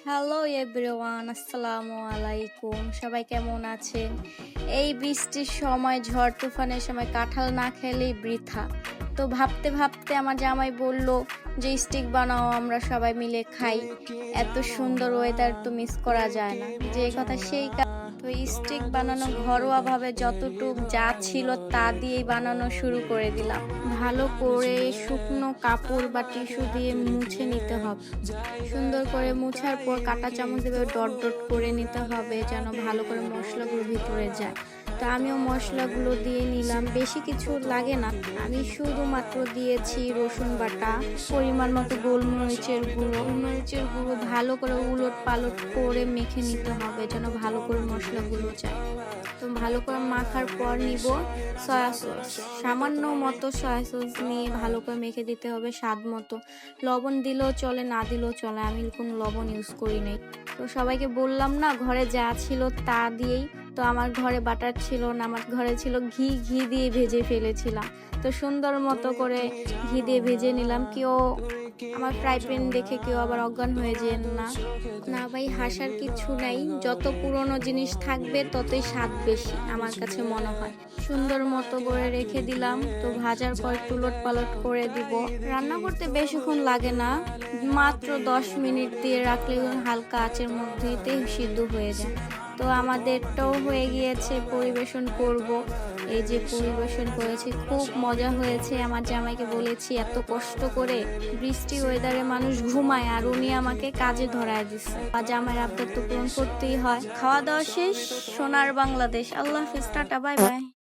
Hello everyone, আসসালামু আলাইকুম। সবাই কেমন আছেন? এই বৃষ্টির সময়, ঝড় তুফানের সময় কাঁঠাল না খেলেই বৃথা। তো ভাবতে ভাবতে আমার জামাই বলল যে স্টিক বানাও, আমরা সবাই মিলে খাই। এত সুন্দর ওয়েদার তো মিস করা যায় না। যে কথা সেই তো স্টিক বানানো ঘরোয়াভাবে যতটুক যা ছিল তা দিয়েই বানানো শুরু করে দিলাম। ভালো করে শুকনো কাপড় বা টিস্যু দিয়ে মুছে নিতে হবে। সুন্দর করে মুছার পর কাঁটা চামচ দিয়ে ডট ডট করে নিতে হবে যেন ভালো করে মশলাগুলো ভিতরে যায়। তো আমিও মশলাগুলো দিয়ে নিলাম, বেশি কিছু লাগে না। আমি শুধুমাত্র দিয়েছি রসুন বাটা, পরিমাণ মতো গোলমরিচের গুঁড়ো ভালো করে উলট পালট করে মেখে নিতে হবে যেন ভালো করে মশলাগুলো যায়। তো ভালো করে মাখার পর নিব সয়া সস, সামান্য মতো সয়া সস নিয়ে ভালো করে মেখে দিতে হবে স্বাদ মতো। লবণ দিলেও চলে, না দিলেও চলে, আমি কোনো লবণ ইউজ করি নাই। তো সবাইকে বললাম না ঘরে যা ছিল তা দিয়েই। তো আমার ঘরে বাটার ছিল না, আমার ঘরে ছিল ঘি দিয়ে ভেজে ফেলেছিলাম। তো সুন্দর মতো করে ঘি দিয়ে ভেজে নিলাম। কেউ আমার ফ্রাই প্যান দেখে কেউ আবার অজ্ঞান হয়ে যেন না। না ভাই, হাসার কিছু নাই, যত পুরনো জিনিস থাকবে ততই স্বাদ বেশি আমার কাছে মনে হয়। সুন্দর মতো করে রেখে দিলাম। তো ভাজার পর উলট পালট করে দিব। রান্না করতে বেশিক্ষণ লাগে না, মাত্র 10 মিনিট দিয়ে রাখলে হালকা আঁচের মধ্যেই সিদ্ধ হয়ে যায়। তো আমাদেরটাও হয়ে গিয়েছে, পরিবেশন করব। এই যে পরিবেশন করেছি, খুব মজা হয়েছে। আমার জামাইকে বলেছি এত কষ্ট করে বৃষ্টি ওয়েদারে মানুষ ঘুমায় আর উনি আমাকে কাজে ধরায় দিচ্ছে। জামাইয়ের আবদার তো পূরণ করতেই হয়। খাওয়া দাওয়া শেষ। সোনার বাংলাদেশ। আল্লাহ হাফেজ, টাটা, বাই বাই।